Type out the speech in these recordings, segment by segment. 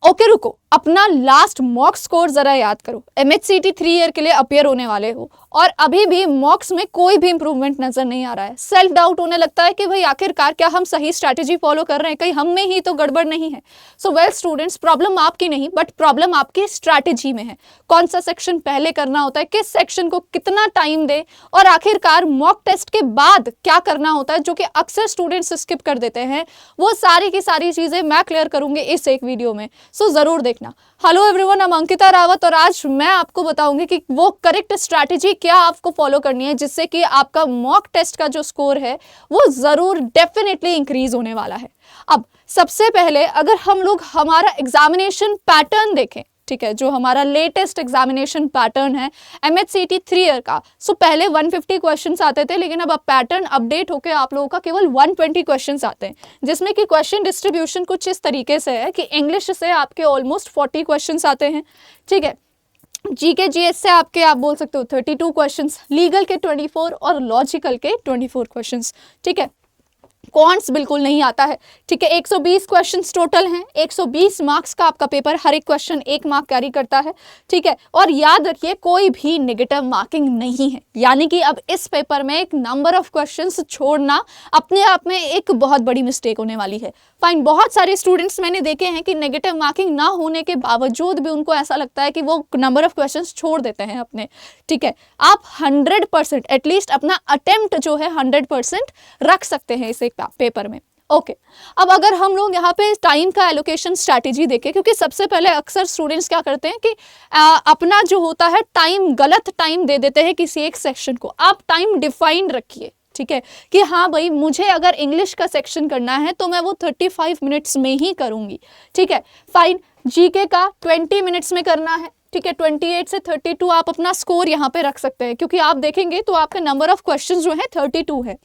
Okay रुको, अपना last mock score जरा याद करो। MHCT 3 ईयर के लिए अपियर होने वाले हो और अभी भी मॉक्स में कोई भी इंप्रूवमेंट नजर नहीं आ रहा है। सेल्फ डाउट होने लगता है कि भाई आखिरकार क्या हम सही स्ट्रैटेजी फॉलो कर रहे हैं, कहीं हम में ही तो गड़बड़ नहीं है। सो वेल स्टूडेंट्स, प्रॉब्लम आपकी नहीं बट प्रॉब्लम आपकी स्ट्रैटेजी में है। कौन सा सेक्शन पहले करना होता है, किस सेक्शन को कितना टाइम दे, और आखिरकार मॉक टेस्ट के बाद क्या करना होता है, जो कि अक्सर स्टूडेंट्स स्किप कर देते हैं। वो सारी की सारी चीजें मैं क्लियर करूंगी इस एक वीडियो में, सो जरूर देखना। Hello everyone, I'm Ankita Rawat और आज मैं आपको बताऊंगी कि वो करेक्ट स्ट्रैटेजी क्या आपको फॉलो करनी है जिससे कि आपका मॉक टेस्ट का जो स्कोर है वो जरूर डेफिनेटली इंक्रीज होने वाला है। अब सबसे पहले अगर हम लोग हमारा एग्जामिनेशन पैटर्न देखें, ठीक है, जो हमारा लेटेस्ट एग्जामिनेशन पैटर्न है MHCT 3 ईयर का, सो पहले 150 क्वेश्चंस आते थे, लेकिन अब पैटर्न अपडेट होकर आप लोगों का केवल 120 क्वेश्चंस आते हैं, जिसमें कि क्वेश्चन डिस्ट्रीब्यूशन कुछ इस तरीके से है कि इंग्लिश से आपके ऑलमोस्ट 40 क्वेश्चंस आते हैं, ठीक है, GK GS से आपके आप बोल सकते हो 32 क्वेश्चंस, लीगल के 24 और लॉजिकल के 24 क्वेश्चंस, ठीक है। कॉन्ट्स बिल्कुल नहीं आता है, ठीक है। 120 क्वेश्चंस टोटल हैं, 120 मार्क्स का आपका पेपर, हर एक क्वेश्चन 1 मार्क कैरी करता है, ठीक है। और याद रखिए कोई भी नेगेटिव मार्किंग नहीं है, यानी कि अब इस पेपर में एक नंबर ऑफ क्वेश्चंस छोड़ना अपने आप में एक बहुत बड़ी मिस्टेक होने वाली है। फाइन, बहुत सारे स्टूडेंट्स मैंने देखे हैं कि नेगेटिव मार्किंग ना होने के बावजूद भी उनको ऐसा लगता है कि वो नंबर ऑफ क्वेश्चंस छोड़ देते हैं अपने, ठीक है। आप 100% एटलीस्ट अपना अटेम्प्ट जो है 100% रख सकते हैं इस एक पेपर में, ओके। अब अगर हम लोग यहाँ पे टाइम का एलोकेशन स्ट्रैटेजी देखें, क्योंकि सबसे पहले अक्सर स्टूडेंट्स क्या करते हैं कि अपना जो होता है टाइम, गलत टाइम दे देते हैं किसी एक सेक्शन को। आप टाइम डिफाइंड रखिए, ठीक है, कि हाँ भाई मुझे अगर इंग्लिश का सेक्शन करना है तो मैं वो 35 मिनट्स में ही करूंगी, ठीक है। फाइन, GK का 20 मिनट्स में करना है, ठीक है। 28 से 32 आप अपना स्कोर यहाँ पे रख सकते हैं, क्योंकि आप देखेंगे तो आपका नंबर ऑफ क्वेश्चंस जो है 32 है,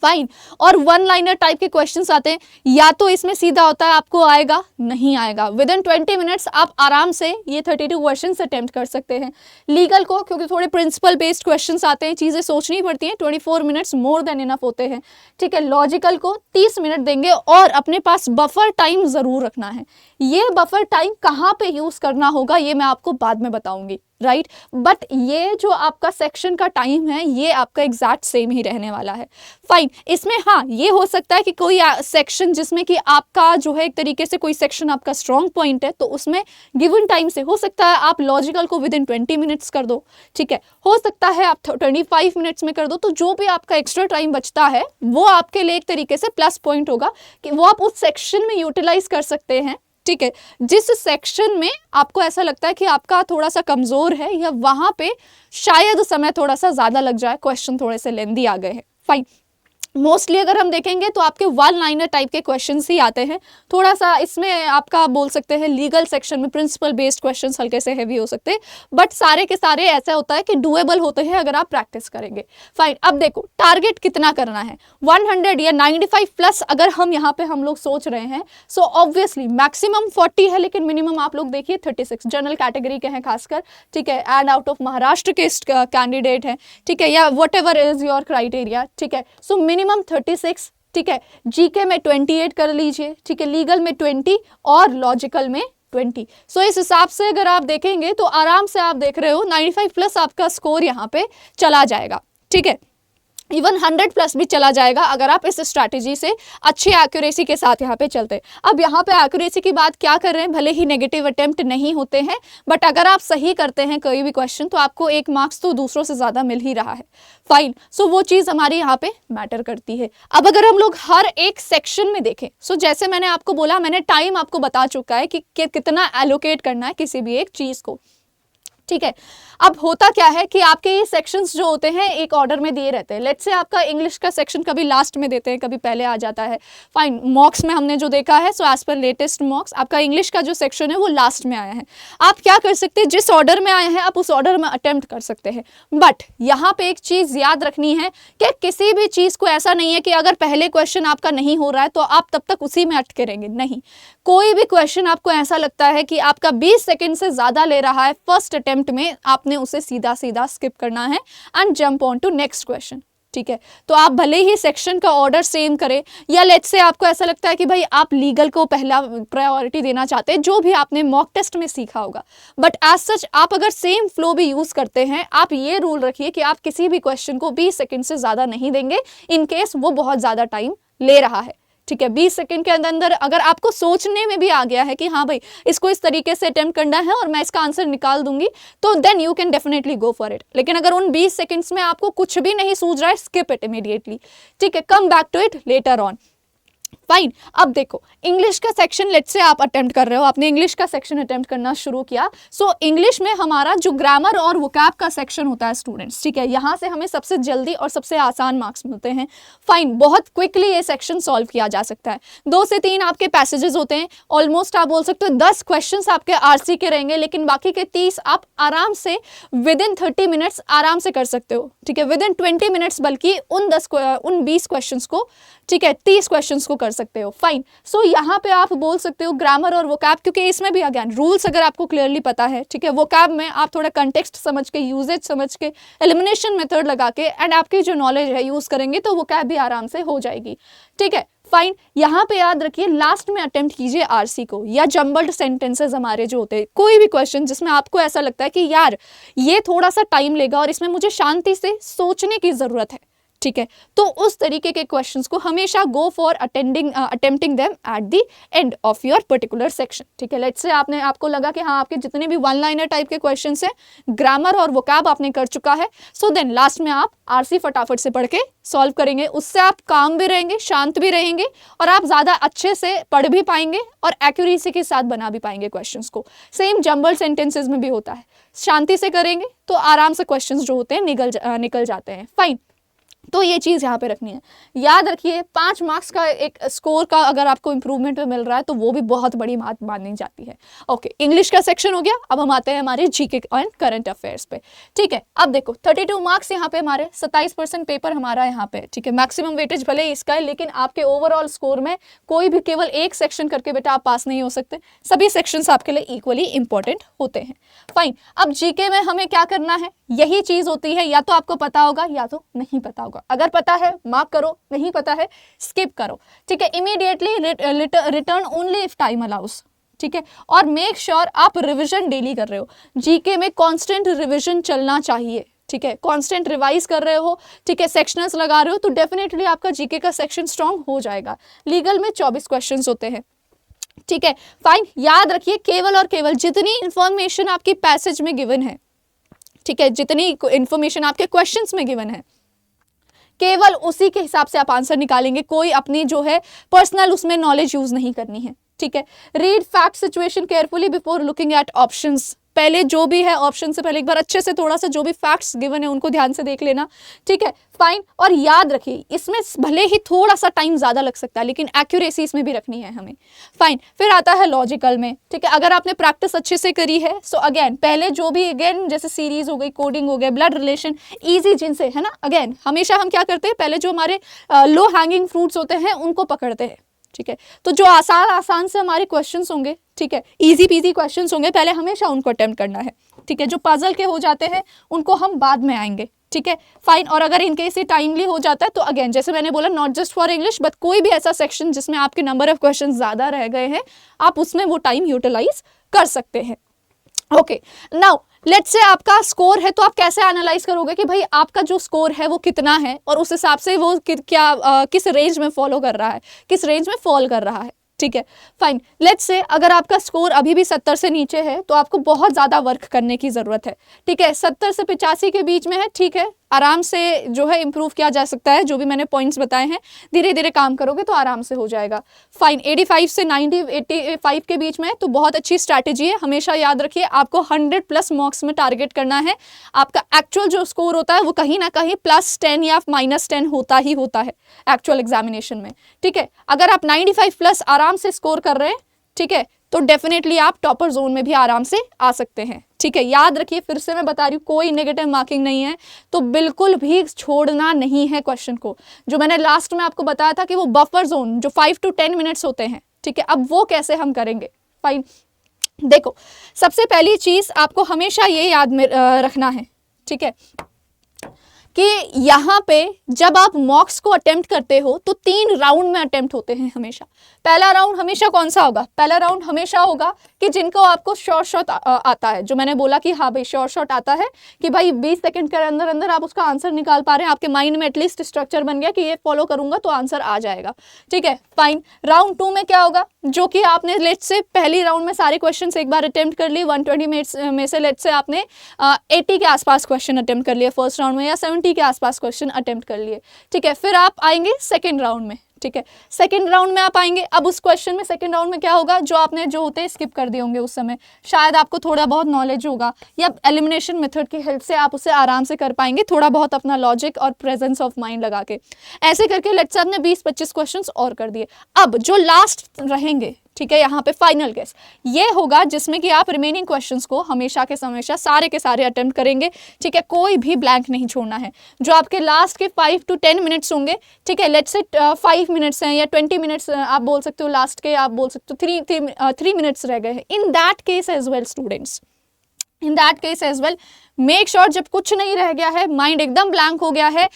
फाइन। और 1 लाइनर टाइप के क्वेश्चंस आते हैं, या तो इसमें सीधा होता है आपको आएगा, नहीं आएगा, विद इन 20 मिनट्स आप आराम से ये 32 क्वेश्चंस अटेम्प्ट कर सकते हैं। लीगल को क्योंकि थोड़े प्रिंसिपल बेस्ड क्वेश्चंस आते हैं, चीज़ें सोचनी पड़ती हैं, 24 मिनट्स मोर देन इनफ होते हैं, ठीक है। लॉजिकल को 30 मिनट देंगे और अपने पास बफर टाइम ज़रूर रखना है। ये बफर टाइम कहाँ पे यूज़ करना होगा ये मैं आपको बाद में बताऊँगी, राइट, बट ये जो आपका सेक्शन का टाइम है ये आपका एग्जैक्ट सेम ही रहने वाला है, फाइन। इसमें हाँ ये हो सकता है कि कोई सेक्शन जिसमें कि आपका जो है एक तरीके से कोई सेक्शन आपका स्ट्रॉन्ग पॉइंट है तो उसमें गिवन टाइम से हो सकता है आप लॉजिकल को विद इन 20 मिनट्स कर दो, ठीक है। हो सकता है आप 25 मिनट्स में कर दो, तो जो भी आपका एक्स्ट्रा टाइम बचता है वो आपके लिए एक तरीके से प्लस पॉइंट होगा कि वो आप उस सेक्शन में यूटिलाइज कर सकते हैं, ठीक है। जिस सेक्शन में आपको ऐसा लगता है कि आपका थोड़ा सा कमजोर है या वहां पे शायद समय थोड़ा सा ज्यादा लग जाए, क्वेश्चन थोड़े से लेंदी आ गए हैं, फाइन। मोस्टली अगर हम देखेंगे तो आपके 1 लाइनर टाइप के क्वेश्चंस ही आते हैं, थोड़ा सा इसमें आपका बोल सकते हैं लीगल सेक्शन में प्रिंसिपल बेस्ड क्वेश्चंस हल्के से हैवी हो सकते हैं, बट सारे के सारे ऐसा होता है कि डुएबल होते हैं अगर आप प्रैक्टिस करेंगे, फाइन। अब देखो टारगेट कितना करना है, 100 या 95 प्लस अगर हम यहाँ पे हम लोग सोच रहे हैं, सो ऑब्वियसली मैक्सिमम 40 है, लेकिन मिनिमम आप लोग देखिए 36 जनरल कैटेगरी के हैं खासकर, ठीक है, एंड आउट ऑफ महाराष्ट्र के कैंडिडेट हैं, ठीक है, या what ever is your criteria, ठीक है। सो मिनिमम 36, ठीक है। GK में 28 कर लीजिए, ठीक है, लीगल में 20 और लॉजिकल में 20। सो इस हिसाब से अगर आप देखेंगे तो आराम से आप देख रहे हो 95 प्लस आपका स्कोर यहाँ पे चला जाएगा, ठीक है। इवन 100 प्लस भी चला जाएगा अगर आप इस स्ट्रैटेजी से अच्छी एक्यूरेसी के साथ यहाँ पे चलते हैं। अब यहाँ पे एक्यूरेसी की बात क्या कर रहे हैं, भले ही नेगेटिव अटेम्प्ट नहीं होते हैं, बट अगर आप सही करते हैं कोई भी क्वेश्चन तो आपको 1 मार्क्स तो दूसरों से ज़्यादा मिल ही रहा है, फाइन। सो वो चीज़ हमारी यहाँ पे मैटर करती है। अब अगर हम लोग हर एक सेक्शन में देखें, सो जैसे मैंने आपको बोला, मैंने टाइम आपको बता चुका है कि कितना एलोकेट करना है किसी भी एक चीज़ को, ठीक है। अब होता क्या है कि आपके ये सेक्शंस जो होते हैं एक ऑर्डर में दिए रहते हैं। लेट्स से आपका इंग्लिश का सेक्शन कभी लास्ट में देते हैं, कभी पहले आ जाता है, फाइन। मॉक्स में हमने जो देखा है, सो एज पर लेटेस्ट मॉक्स आपका इंग्लिश का जो सेक्शन है वो लास्ट में आया है। आप क्या कर सकते हैं, जिस ऑर्डर में आए हैं आप उस ऑर्डर में अटेम्प्ट कर सकते हैं, बट यहाँ पे एक चीज़ याद रखनी है कि किसी भी चीज़ को ऐसा नहीं है कि अगर पहले क्वेश्चन आपका नहीं हो रहा है तो आप तब तक उसी में अटके रहेंगे, नहीं। कोई भी क्वेश्चन आपको ऐसा लगता है कि आपका 20 सेकेंड से ज़्यादा ले रहा है फर्स्ट अटेम्प्ट में, आपने उसे सीधा सीधा स्किप करना है and jump on to next question, ठीक है। तो आप भले ही सेक्शन का ऑर्डर सेम करें, या लेट्स से आपको ऐसा लगता है कि भाई आप लीगल को पहला प्रायोरिटी देना चाहते हैं, जो भी आपने मॉक टेस्ट में सीखा होगा, बट एज सच आप अगर सेम फ्लो भी यूज करते हैं, आप ये रूल रखिए कि आप किसी भी क्वेश्चन को 20 सेकंड से ज्यादा नहीं देंगे इन केस वो बहुत ज्यादा टाइम ले रहा है। ठीक है, 20 सेकंड के अंदर अगर आपको सोचने में भी आ गया है कि हाँ भाई इसको इस तरीके से अटेम्प्ट करना है और मैं इसका आंसर निकाल दूंगी, तो then you can definitely go for it. लेकिन अगर उन 20 सेकंड्स में आपको कुछ भी नहीं सूझ रहा है, स्किप इट इमीडिएटली। ठीक है, come back to it later on. Fine. अब देखो इंग्लिश का सेक्शन लेट्स से आप अटेम्प्ट कर रहे हो, आपने इंग्लिश का सेक्शन अटेम्प्ट करना शुरू किया। सो इंग्लिश में हमारा जो ग्रामर और वोकैब का सेक्शन होता है स्टूडेंट्स, ठीक है, यहाँ से हमें सबसे जल्दी और सबसे आसान मार्क्स मिलते हैं। फाइन, बहुत क्विकली ये सेक्शन सॉल्व किया जा सकता है। 2 से 3 आपके पैसेजेस होते हैं, ऑलमोस्ट आप बोल सकते हो 10 क्वेश्चन आपके आरसी के रहेंगे, लेकिन बाकी के 30 आप आराम से विद इन 30 मिनट्स आराम से कर सकते हो। ठीक है, विद इन 20 मिनट्स बल्कि उन 20 क्वेश्चन को, ठीक है, 30 क्वेश्चन को कर सकते हो। फाइन। सो यहाँ पे आप बोल सकते हो ग्रामर और वोकैब, क्योंकि इसमें भी अगेन रूल्स अगर आपको क्लियरली पता है, ठीक है, वोकैब में आप थोड़ा कंटेक्स्ट समझ के, यूजेज समझ के, एलिमिनेशन मेथड लगा के एंड आपकी जो नॉलेज है यूज करेंगे तो वोकैब भी आराम से हो जाएगी। ठीक है, फाइन। यहाँ पे याद रखिए लास्ट में अटेम्प्ट कीजिए आरसी को, या जंबल्ड सेंटेंसेस हमारे जो होते हैं, कोई भी क्वेश्चन जिसमें आपको ऐसा लगता है कि यार ये थोड़ा सा टाइम लेगा और इसमें मुझे शांति से सोचने की जरूरत है, ठीक है, तो उस तरीके के क्वेश्चंस को हमेशा go for attempting them at the end of your particular section. ठीक है, लेट्स से आपको लगा कि हाँ आपके जितने भी वन लाइनर टाइप के क्वेश्चंस हैं, ग्रामर और वोकैब आपने कर चुका है, सो देन लास्ट में आप आरसी फटाफट से पढ़ के सॉल्व करेंगे। उससे आप काम भी रहेंगे, शांत भी रहेंगे, और आप ज़्यादा अच्छे से पढ़ भी पाएंगे और एक्यूरेसी के साथ बना भी पाएंगे क्वेश्चंस को। सेम जंबल सेंटेंसेज में भी होता है, शांति से करेंगे तो आराम से क्वेश्चंस जो होते हैं निकल जाते हैं। फाइन, तो ये चीज़ यहाँ पे रखनी है। याद रखिए 5 मार्क्स का एक स्कोर का अगर आपको इंप्रूवमेंट में मिल रहा है तो वो भी बहुत बड़ी बात मानी जाती है। ओके, इंग्लिश का सेक्शन हो गया। अब हम आते हैं हमारे जीके एंड करंट अफेयर्स पे। ठीक है, अब देखो 32 मार्क्स यहाँ पे हमारे, 27% पेपर हमारा यहाँ पे, ठीक है, मैक्सिमम वेटेज भले ही इसका है, लेकिन आपके ओवरऑल स्कोर में कोई भी केवल एक सेक्शन करके बेटा आप पास नहीं हो सकते, सभी सेक्शंस आपके लिए इक्वली इंपॉर्टेंट होते हैं। फाइन, अब जीके में हमें क्या करना है, यही चीज होती है, या तो आपको पता होगा या तो नहीं पता होगा। अगर पता है मार्क करो, नहीं पता है स्किप करो। ठीक है, immediately return only if time allow us. ठीक है, और मेक श्योर आप रिवीजन डेली कर रहे हो। जीके में कांस्टेंट रिवीजन चलना चाहिए। ठीक है, कांस्टेंट रिवाइज कर रहे हो, ठीक है, सेक्शनल्स लगा रहे हो, तो डेफिनेटली आपका जीके का सेक्शन स्ट्रांग हो जाएगा। लीगल में 24 क्वेश्चंस होते हैं। ठीक है, फाइन, याद रखिए केवल और केवल जितनी इंफॉर्मेशन आपकी पैसेज में गिवन है, ठीक है, जितनी इंफॉर्मेशन आपके क्वेश्चंस में गिवन है, केवल उसी के हिसाब से आप आंसर निकालेंगे। कोई अपनी जो है पर्सनल उसमें नॉलेज यूज नहीं करनी है। ठीक है, read fact situation carefully before looking at options. पहले जो भी है ऑप्शन से पहले एक बार अच्छे से थोड़ा सा जो भी फैक्ट्स गिवन है उनको ध्यान से देख लेना। ठीक है, फाइन, और याद रखिए इसमें भले ही थोड़ा सा टाइम ज्यादा लग सकता है, लेकिन एक्यूरेसी इसमें भी रखनी है हमें। फाइन, फिर आता है लॉजिकल में। ठीक है, अगर आपने प्रैक्टिस अच्छे से करी है, सो अगेन पहले जो भी अगेन जैसे सीरीज हो गई, कोडिंग हो गया, ब्लड रिलेशन, ईजी जिनसे है ना, अगेन हमेशा हम क्या करते हैं, पहले जो हमारे लो हैंगिंग फ्रूट्स होते हैं उनको पकड़ते हैं। ठीक है, तो जो आसान से हमारे क्वेश्चंस होंगे, ठीक है, इजी पीजी क्वेश्चंस होंगे, पहले हमेशा उनको अटेम्प्ट करना है। ठीक है, जो पजल के हो जाते हैं उनको हम बाद में आएंगे। ठीक है, फाइन, और अगर इनके से टाइमली हो जाता है तो अगेन जैसे मैंने बोला not just for English but कोई भी ऐसा सेक्शन जिसमें आपके नंबर ऑफ क्वेश्चन ज्यादा रह गए हैं, आप उसमें वो टाइम यूटिलाइज कर सकते हैं। ओके, नाउ लेट्स से आपका स्कोर है, तो आप कैसे एनालाइज करोगे कि भाई आपका जो स्कोर है वो कितना है, और उस हिसाब से वो किस रेंज में फॉलो कर रहा है, किस रेंज में फॉल कर रहा है। ठीक है, फाइन, लेट्स से अगर आपका स्कोर अभी भी 70 से नीचे है तो आपको बहुत ज़्यादा वर्क करने की ज़रूरत है। ठीक है, 70 से 85 के बीच में है, ठीक है, आराम से जो है इम्प्रूव किया जा सकता है। जो भी मैंने पॉइंट्स बताए हैं धीरे धीरे काम करोगे तो आराम से हो जाएगा। फाइन, 85 से 85 के बीच में है तो बहुत अच्छी स्ट्रैटेजी है। हमेशा याद रखिए आपको 100+ मार्क्स में टारगेट करना है। आपका एक्चुअल जो स्कोर होता है वो कहीं ना कहीं +10 या -10 होता ही होता है एक्चुअल एग्जामिनेशन में। ठीक है, अगर आप 95+ आराम से स्कोर कर रहे हैं, ठीक है, तो डेफिनेटली आप टॉपर जोन में भी आराम से आ सकते हैं। ठीक है, याद रखिए फिर से मैं बता रही हूँ कोई नेगेटिव मार्किंग नहीं है, तो बिल्कुल भी छोड़ना नहीं है क्वेश्चन को। जो मैंने लास्ट में आपको बताया था कि वो बफर जोन जो 5 to 10 मिनट्स होते हैं, ठीक है, अब वो कैसे हम करेंगे। फाइन, देखो सबसे पहली चीज आपको हमेशा ये याद में रखना है, ठीक है, कि यहाँ पे जब आप मॉक्स को अटेम्प्ट करते हो तो 3 राउंड में अटेम्प्ट होते हैं हमेशा। पहला राउंड हमेशा कौन सा होगा? पहला राउंड हमेशा होगा कि जिनको आपको शॉर्ट शॉट आता है, जो मैंने बोला कि हाँ भाई शॉर्ट शॉट आता है कि भाई 20 सेकंड के अंदर अंदर आप उसका आंसर निकाल पा रहे हैं, आपके माइंड में एटलीस्ट स्ट्रक्चर बन गया कि ये फॉलो करूंगा तो आंसर आ जाएगा, ठीक है फाइन। राउंड 2 में क्या होगा? जो कि आपने लेट्स से पहली राउंड में सारे क्वेश्चन एक बार अटेम्प्ट कर लिए, 120 मिनट्स में से लेट्स से आपने 80 के आसपास क्वेश्चन अटेम्प्ट कर लिए फर्स्ट राउंड में, या 70 के आसपास क्वेश्चन अटेम्प्ट कर लिए, ठीक है। फिर आप आएंगे सेकेंड राउंड में, ठीक है। सेकंड राउंड में आप आएंगे, अब उस क्वेश्चन में सेकंड राउंड में क्या होगा? जो आपने जो होते स्किप कर दिए होंगे उस समय, शायद आपको थोड़ा बहुत नॉलेज होगा या एलिमिनेशन मेथड की हेल्प से आप उसे आराम से कर पाएंगे, थोड़ा बहुत अपना लॉजिक और प्रेजेंस ऑफ माइंड लगा के। ऐसे करके लेट्स से आपने 20-25 क्वेश्चंस और कर दिए। अब जो लास्ट रहेंगे, ठीक है, यहाँ पे फाइनल गेस ये होगा जिसमें कि आप रिमेनिंग क्वेश्चंस को हमेशा के हमेशा सारे के सारे अटेम्प्ट करेंगे, ठीक है, कोई भी ब्लैंक नहीं छोड़ना है। जो आपके लास्ट के 5 to 10 मिनट्स होंगे, ठीक है, लेट्स से 5 मिनट्स हैं या 20 मिनट्स आप बोल सकते हो, लास्ट के आप बोल सकते हो 3 मिनट्स रह गए हैं। In that case as well students, in that case as well make sure जब कुछ नहीं रह गया है, माइंड एकदम ब्लैंक हो गया है,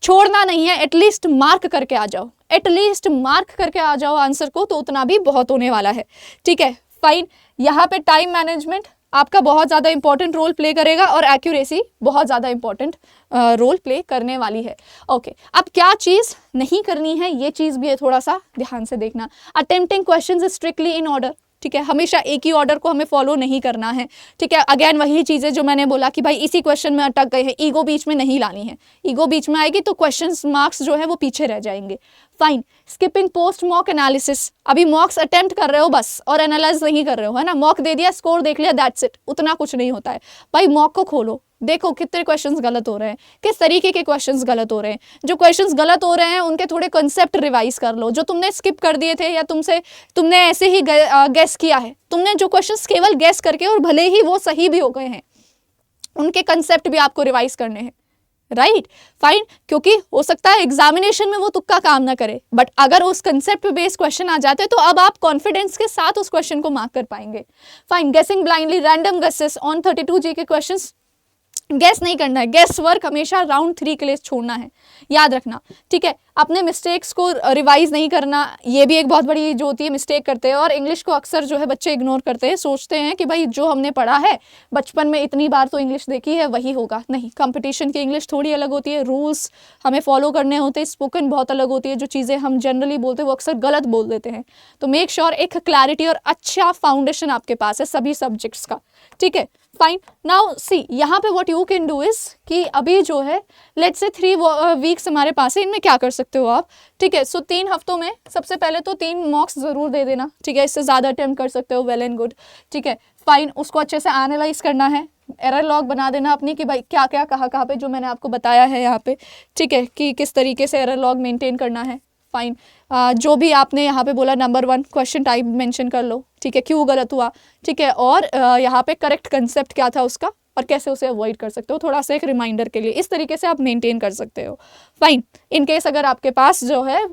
छोड़ना नहीं है, एटलीस्ट मार्क करके आ जाओ, एटलीस्ट मार्क करके आ जाओ आंसर को, तो उतना भी बहुत होने वाला है, ठीक है फाइन। यहाँ पे टाइम मैनेजमेंट आपका बहुत ज़्यादा इंपॉर्टेंट रोल प्ले करेगा और एक्यूरेसी बहुत ज़्यादा इंपॉर्टेंट रोल प्ले करने वाली है। ओके, अब क्या चीज़ नहीं करनी है ये चीज़ भी है, थोड़ा सा ध्यान से देखना। Attempting questions strictly in order, ठीक है, हमेशा एक ही ऑर्डर को हमें फॉलो नहीं करना है, ठीक है। अगेन वही चीज़ें जो मैंने बोला कि भाई इसी क्वेश्चन में अटक गए हैं, ईगो बीच में नहीं लानी है, ईगो बीच में आएगी तो क्वेश्चंस मार्क्स जो है वो पीछे रह जाएंगे। Fine. Skipping post mock analysis, अभी मॉक्स अटेम्प्ट कर रहे हो बस और एनालाइज नहीं कर रहे हो, है ना, मॉक दे दिया, स्कोर देख लिया, दैट्स इट, उतना कुछ नहीं होता है भाई। मॉक को खोलो, देखो कितने क्वेश्चंस गलत हो रहे हैं, किस तरीके के क्वेश्चंस गलत हो रहे हैं। जो क्वेश्चंस गलत हो रहे हैं उनके थोड़े कॉन्सेप्ट रिवाइज कर लो, जो तुमने स्किप कर दिए थे या तुमने ऐसे ही गेस किया है, तुमने जो क्वेश्चंस केवल गेस करके और भले ही वो सही भी हो गए हैं, उनके कंसेप्ट भी आपको रिवाइज करने हैं, राइट फाइन। क्योंकि हो सकता है एग्जामिनेशन में वो तुक्का काम ना करे, बट अगर उस कंसेप्ट पे बेस्ड क्वेश्चन आ जाते तो अब आप कॉन्फिडेंस के साथ उस क्वेश्चन को मार्क कर पाएंगे। फाइन। गेसिंग ब्लाइंडली, रैंडम गेसेस ऑन 32 जी के क्वेश्चंस गैस नहीं करना है, गैस वर्क हमेशा राउंड 3 के लिए छोड़ना है, याद रखना, ठीक है। अपने मिस्टेक्स को रिवाइज नहीं करना, ये भी एक बहुत बड़ी जो होती है मिस्टेक करते हैं। और इंग्लिश को अक्सर जो है बच्चे इग्नोर करते हैं, सोचते हैं कि भाई जो हमने पढ़ा है बचपन में इतनी बार तो इंग्लिश देखी है वही होगा, नहीं। कंपटीशन की इंग्लिश थोड़ी अलग होती है, रूल्स हमें फॉलो करने होते हैं, स्पोकन बहुत अलग होती है, जो चीज़ें हम जनरली बोलते हैं वो अक्सर गलत बोल देते हैं। तो मेक श्योर एक क्लैरिटी और अच्छा फाउंडेशन आपके पास है सभी सब्जेक्ट्स का, ठीक है फाइन। नाउ सी यहाँ पे what you can do is कि अभी जो है लेट्स से 3 वीक्स हमारे पास है, इनमें क्या कर सकते हो आप, ठीक है। सो 3 हफ्तों में सबसे पहले तो 3 मॉक्स ज़रूर दे देना, ठीक है, इससे ज़्यादा अटेम्प्ट कर सकते हो, वेल एंड गुड, ठीक है फाइन। उसको अच्छे से एनालाइज करना है, एरर लॉग बना देना अपनी कि भाई क्या क्या कहाँ पे, जो मैंने आपको बताया है यहाँ पे, ठीक है, कि किस तरीके से एरर लॉग मेंटेन करना है, फाइन। जो भी आपने यहाँ पे बोला नंबर 1 क्वेश्चन टाइप मेंशन कर लो, ठीक है, क्यों गलत हुआ, ठीक है, और यहाँ पे करेक्ट कंसेप्ट क्या था उसका और कैसे उसे अवॉइड कर सकते हो, थोड़ा सा एक रिमाइंडर के लिए, इस तरीके से आप मेंटेन कर सकते हो, फाइन। इन केस अगर आपके पास जो है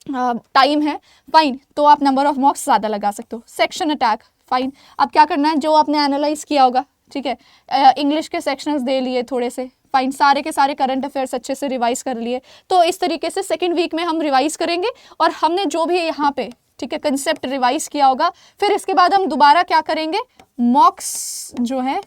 टाइम है, फाइन, तो आप नंबर ऑफ मॉक्स ज़्यादा लगा सकते हो। Section attack, fine. अब क्या करना है, जो आपने एनालाइज किया होगा, ठीक है, इंग्लिश के सेक्शंस दे लिए थोड़े से, फाइन, सारे के सारे करंट अफेयर्स अच्छे से रिवाइज कर लिए। तो इस तरीके से सेकेंड वीक में हम रिवाइज करेंगे और हमने जो भी यहाँ पे, ठीक है, कंसेप्ट रिवाइज किया होगा, फिर इसके बाद हम दोबारा क्या करेंगे, मॉक्स जो है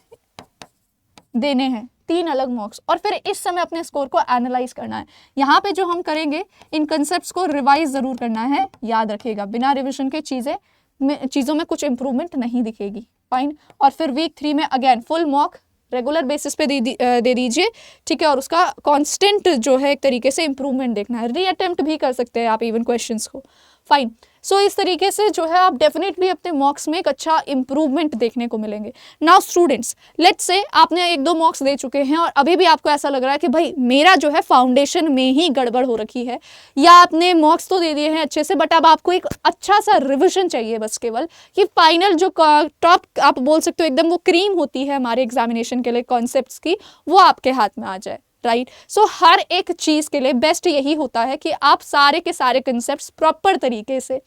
देने हैं, 3 अलग मॉक्स, और फिर इस समय अपने स्कोर को एनालाइज करना है। यहाँ पे जो हम करेंगे इन कंसेप्ट्स को रिवाइज ज़रूर करना है, याद रखिएगा, बिना रिविजन के चीज़ों में कुछ इंप्रूवमेंट नहीं दिखेगी, फाइन। और फिर वीक 3 में again full mock regular basis पे दे दीजिए, ठीक है, और उसका कांस्टेंट जो है एक तरीके से इंप्रूवमेंट देखना है। रीअटेम्प्ट भी कर सकते हैं आप इवन क्वेश्चंस को, फाइन। सो इस तरीके से जो है आप डेफिनेटली अपने मॉक्स में एक अच्छा इंप्रूवमेंट देखने को मिलेंगे। नाउ स्टूडेंट्स, लेट्स से आपने 1-2 मॉक्स दे चुके हैं और अभी भी आपको ऐसा लग रहा है कि भाई मेरा जो है फाउंडेशन में ही गड़बड़ हो रखी है, या आपने मॉक्स तो दे दिए हैं अच्छे से बट अब आपको एक अच्छा सा रिविजन चाहिए बस, केवल कि फाइनल जो टॉप आप बोल सकते हो एकदम वो क्रीम होती है हमारे एग्जामिनेशन के लिए कॉन्सेप्ट्स की, वो आपके हाथ में आ जाए, राइट। सो हर एक चीज़ के लिए बेस्ट यही होता है कि आप सारे के सारे कंसेप्ट्स प्रॉपर तरीके से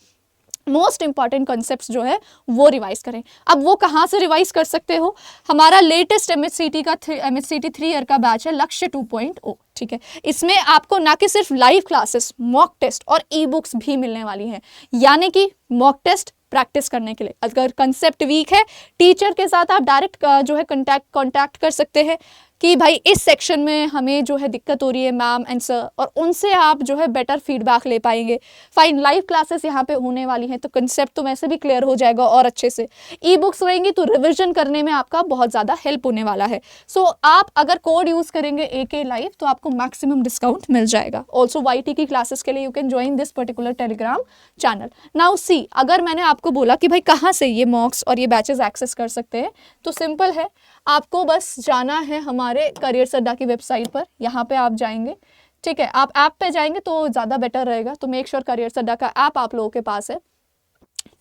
मोस्ट इंपॉर्टेंट कॉन्सेप्ट्स जो है वो रिवाइज करें। अब वो कहाँ से रिवाइज कर सकते हो? हमारा लेटेस्ट एमएचसीटी का एमएचसीटी 3 ईयर का बैच है लक्ष्य 2.0, ठीक है। इसमें आपको ना कि सिर्फ लाइव क्लासेस, मॉक टेस्ट और ई बुक्स भी मिलने वाली हैं, यानी कि मॉक टेस्ट प्रैक्टिस करने के लिए अगर कंसेप्ट वीक है, टीचर के साथ आप डायरेक्ट जो है कांटेक्ट कर सकते हैं कि भाई इस सेक्शन में हमें जो है दिक्कत हो रही है मैम एंड सर, और उनसे आप जो है बेटर फीडबैक ले पाएंगे। फाइन, लाइव क्लासेस यहाँ पे होने वाली हैं तो कंसेप्ट तो वैसे भी क्लियर हो जाएगा और अच्छे से। ई बुक्स रहेंगी तो रिविजन करने में आपका बहुत ज़्यादा हेल्प होने वाला है। सो आप अगर कोड यूज़ करेंगे AK लाइव तो आपको मैक्सिमम डिस्काउंट मिल जाएगा। ऑल्सो YT की क्लासेस के लिए you can join this particular Telegram channel. Now see, अगर मैंने आपको बोला कि भाई कहाँ से ये मॉक्स और ये बैचेस एक्सेस कर सकते हैं, तो सिंपल है, आपको बस जाना है हमारे करियर्स अड्डा की वेबसाइट पर। यहाँ पे आप जाएंगे, ठीक है, आप ऐप पे जाएंगे तो ज़्यादा बेटर रहेगा। तो मेक श्योर करियर्स अड्डा का ऐप आप लोगों के पास है।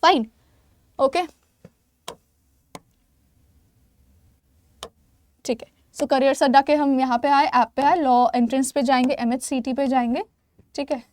फाइन, ओके, ठीक है। सो करियर्स अड्डा के हम यहाँ पे आए, ऐप पे आए, लॉ एंट्रेंस पे जाएंगे, MHCT पे जाएंगे, ठीक है।